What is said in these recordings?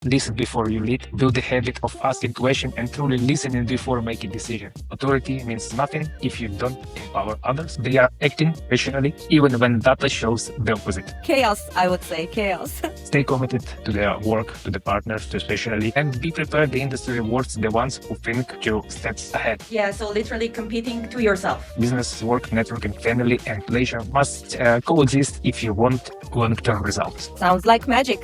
listen before you lead, build the habit of asking questions and truly listening before making decisions. Authority means nothing if you don't empower others. They are acting rationally, even when data shows the opposite. Chaos, I would say, chaos. Stay committed to their work, to the partners, to especially, and be prepared. The industry rewards the ones who think 2 steps ahead. Yeah, so literally competing to yourself. Business, work, networking, family, and pleasure must coexist if you want long-term results. Sounds like magic.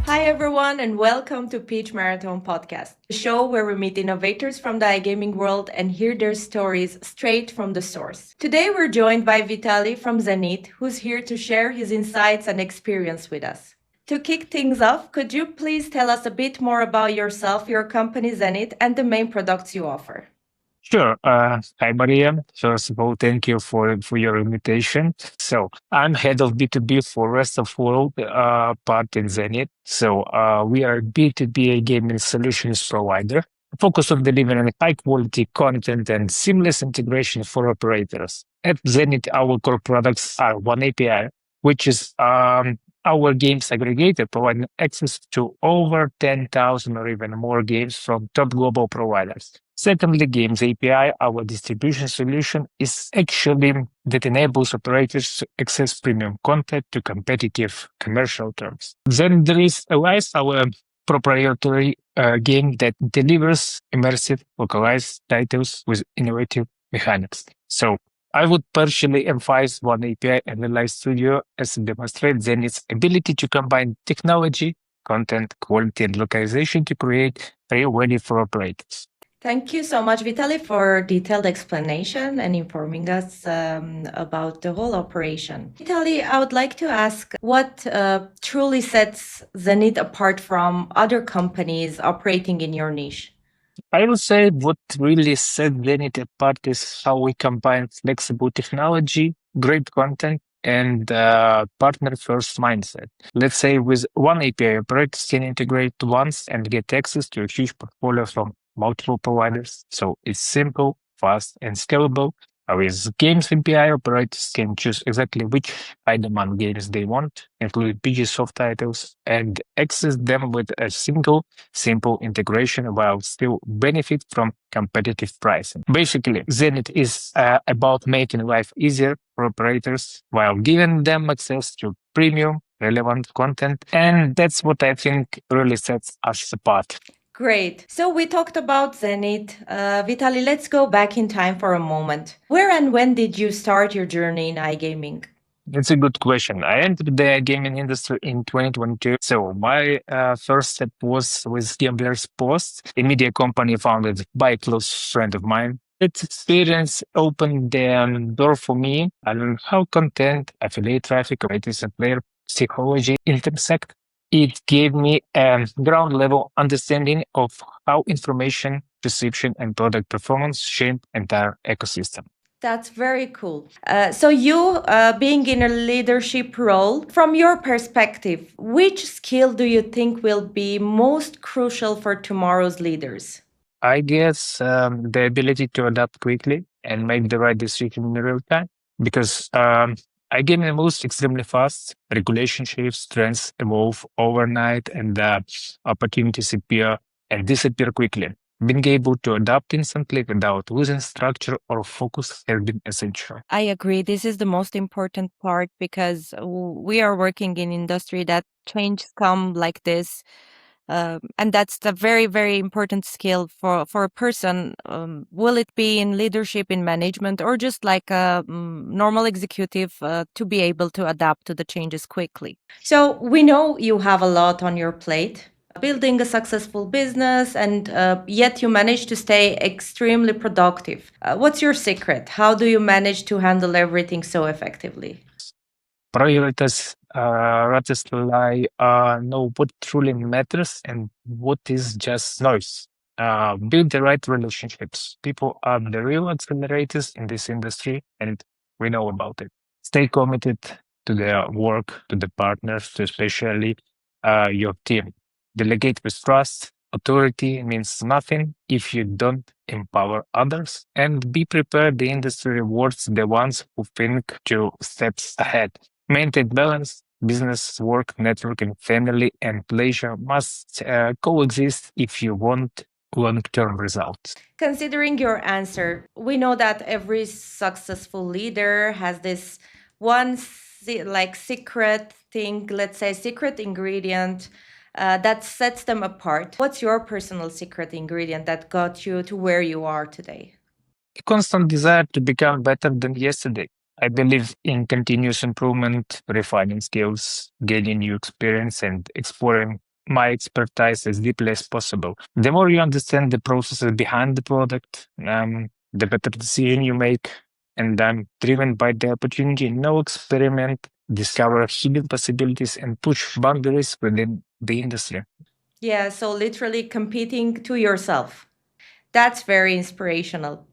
Hi everyone and welcome to Peach Marathon Podcast, the show where we meet innovators from the iGaming world and hear their stories straight from the source. Today we're joined by Vitalii from Zenith, who's here to share his insights and experience with us. To kick things off, could you please tell us a bit more about yourself, your company Zenith, and the main products you offer? Sure. Hi, Maria. First of all, thank you for your invitation. So I'm head of B2B for rest of world part in Zenith. So we are a B2B gaming solutions provider, focus on delivering high quality content and seamless integration for operators. At Zenith, our core products are one API, which is our games aggregator, providing access to over 10,000 or even more games from top global providers. Secondly, Games API, our distribution solution, is actually that enables operators to access premium content to competitive commercial terms. Then there is Allies, our proprietary game that delivers immersive, localized titles with innovative mechanics. So I would partially emphasize one API and the Live Studio as it demonstrates Zenith's ability to combine technology, content, quality, and localization to create real value for operators. Thank you so much, Vitalii, for detailed explanation and informing us about the whole operation. Vitalii, I would like to ask what truly sets Zenith apart from other companies operating in your niche? I would say what really sets Zenith apart is how we combine flexible technology, great content, and partner-first mindset. Let's say with one API, operators can integrate once and get access to a huge portfolio from multiple providers. So it's simple, fast, and scalable. With Games API, operators can choose exactly which high-demand games they want, including PG soft titles, and access them with a single, simple integration while still benefit from competitive pricing. Basically, Zenith is about making life easier for operators while giving them access to premium, relevant content, and that's what I think really sets us apart. Great. So we talked about Zenith. Vitalii, let's go back in time for a moment. Where and when did you start your journey in iGaming? That's a good question. I entered the gaming industry in 2022. So my first step was with Gambler's Post, a media company founded by a close friend of mine. That experience opened the door for me. I learned how content, affiliate traffic, ratings, and player psychology intersect. It gave me a ground level understanding of how information, perception, and product performance shape entire ecosystem. That's very cool. So you being in a leadership role, from your perspective, which skill do you think will be most crucial for tomorrow's leaders? I guess the ability to adapt quickly and make the right decision in real time, because iGaming moves extremely fast. Regulation shifts, trends evolve overnight, and opportunities appear and disappear quickly. Being able to adapt instantly without losing structure or focus has been essential. I agree. This is the most important part because we are working in industry that changes come like this. And that's the very, very important skill for a person. Will it be in leadership, in management, or just like a normal executive to be able to adapt to the changes quickly? So we know you have a lot on your plate, building a successful business, and yet you manage to stay extremely productive. What's your secret? How do you manage to handle everything so effectively? Priorities Ratisly know what truly matters and what is just noise. Build the right relationships. People are the real accelerators in this industry, and we know about it. Stay committed to their work, to the partners, to especially your team. Delegate with trust. Authority means nothing if you don't empower others, and be prepared. The industry rewards the ones who think 2 steps ahead. Maintain balance, Business, work, networking, family, and pleasure must coexist if you want long-term results. Considering your answer, we know that every successful leader has this one like secret thing, let's say secret ingredient that sets them apart. What's your personal secret ingredient that got you to where you are today? A constant desire to become better than yesterday. I believe in continuous improvement, refining skills, gaining new experience, and exploring my expertise as deeply as possible. The more you understand the processes behind the product, the better decision you make. And I'm driven by the opportunity, no experiment, discover hidden possibilities, and push boundaries within the industry. Yeah, so literally competing to yourself. That's very inspirational.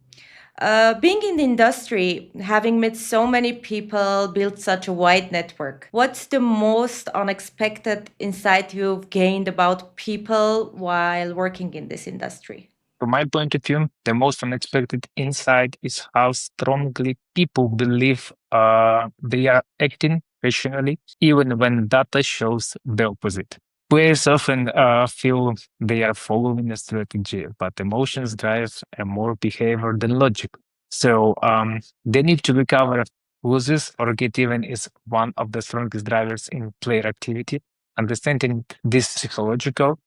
Being in the industry, having met so many people, built such a wide network, what's the most unexpected insight you've gained about people while working in this industry? From my point of view, the most unexpected insight is how strongly people believe they are acting rationally, even when data shows the opposite. Players often feel they are following a strategy, but emotions drive more behavior than logic. So they need to recover losses or get even is one of the strongest drivers in player activity. Understanding this psychological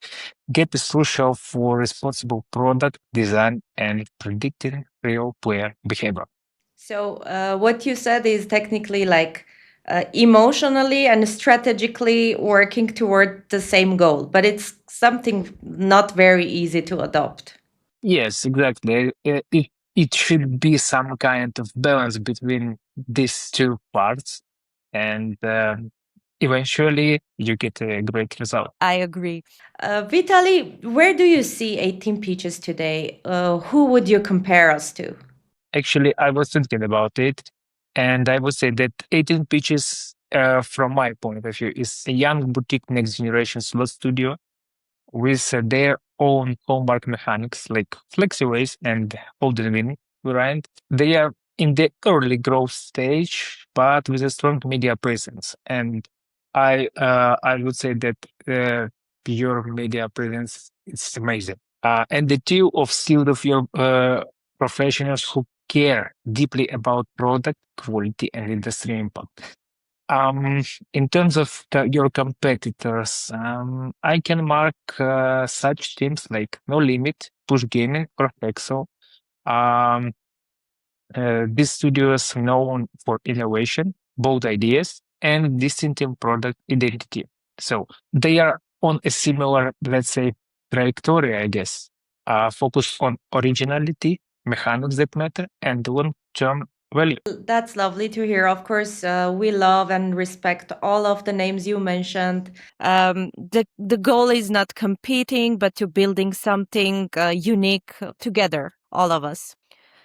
get is crucial for responsible product design and predicting real player behavior. So, what you said is technically like emotionally and strategically working toward the same goal, but it's something not very easy to adopt. Yes, exactly. It should be some kind of balance between these two parts, and eventually you get a great result. I agree. Vitali, where do you see 18 Peaches today? Who would you compare us to? Actually, I was thinking about it, and I would say that 18 Pitches, from my point of view, is a young boutique next generation slot studio with their own hallmark mechanics like FlexiWays and Golden Win variant. They are in the early growth stage, but with a strong media presence. And I would say that your media presence is amazing. And the team of skilled of your professionals who care deeply about product quality and industry impact. Um, in terms of your competitors, I can mark such teams like No Limit, Push Gaming, or Hexo. Um, these studios known for innovation, bold ideas, and distinctive product identity. So they are on a similar, let's say, trajectory, I guess, focused on originality, mechanics that matter, and long-term value. That's lovely to hear. Of course, we love and respect all of the names you mentioned. The goal is not competing, but to building something unique together, all of us.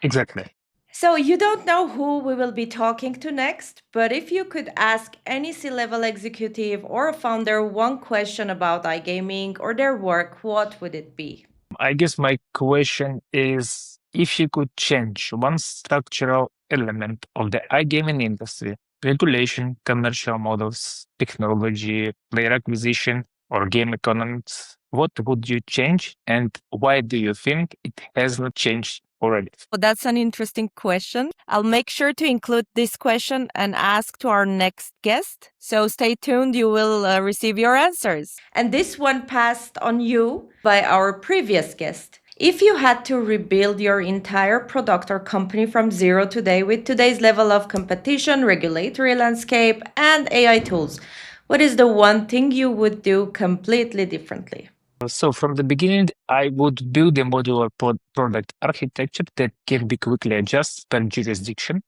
Exactly. So you don't know who we will be talking to next, but if you could ask any C-level executive or a founder one question about iGaming or their work, what would it be? I guess my question is if you could change one structural element of the iGaming industry, regulation, commercial models, technology, player acquisition, or game economics, what would you change and why do you think it has not changed already? Well, that's an interesting question. I'll make sure to include this question and ask to our next guest. So stay tuned, you will receive your answers. And this one passed on you by our previous guest. If you had to rebuild your entire product or company from zero today with today's level of competition, regulatory landscape, and AI tools, what is the one thing you would do completely differently? So from the beginning, I would build a modular product architecture that can be quickly adjusted per jurisdiction.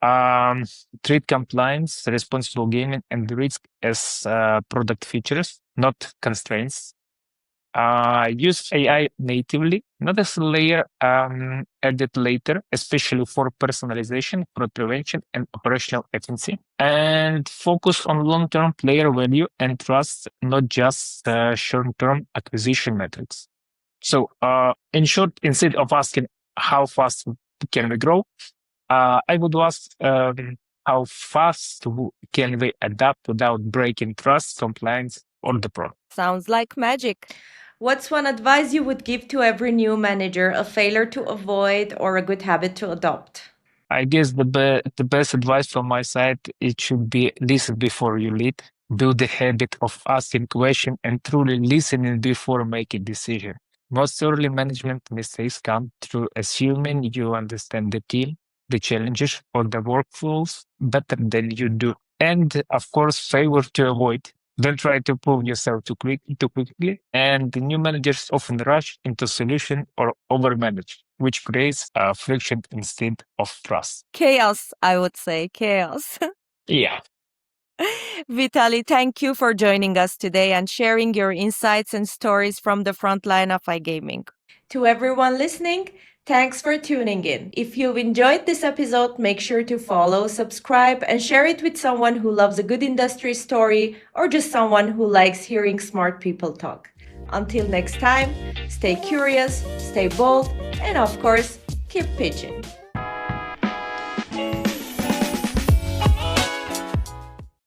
Um, treat compliance, responsible gaming, and risk as product features, not constraints. Use AI natively, not as a layer added later, especially for personalization, fraud prevention, and operational efficiency. And focus on long-term player value and trust, not just short-term acquisition metrics. So, in short, instead of asking how fast can we grow, I would ask how fast can we adapt without breaking trust, compliance, or the product. Sounds like magic. What's one advice you would give to every new manager, a failure to avoid or a good habit to adopt? I guess the best advice from my side, it should be listen before you lead. Build the habit of asking questions and truly listening before making decision. Most early management mistakes come through assuming you understand the team, the challenges, or the workflows better than you do. And of course, favor to avoid. Don't try to prove yourself too quickly. And the new managers often rush into solution or overmanage, which creates friction instead of trust. Chaos, I would say, chaos. Yeah. Vitali, thank you for joining us today and sharing your insights and stories from the front line of iGaming. To everyone listening, thanks for tuning in. If you've enjoyed this episode, make sure to follow, subscribe, and share it with someone who loves a good industry story or just someone who likes hearing smart people talk. Until next time, stay curious, stay bold, and of course, keep pitching.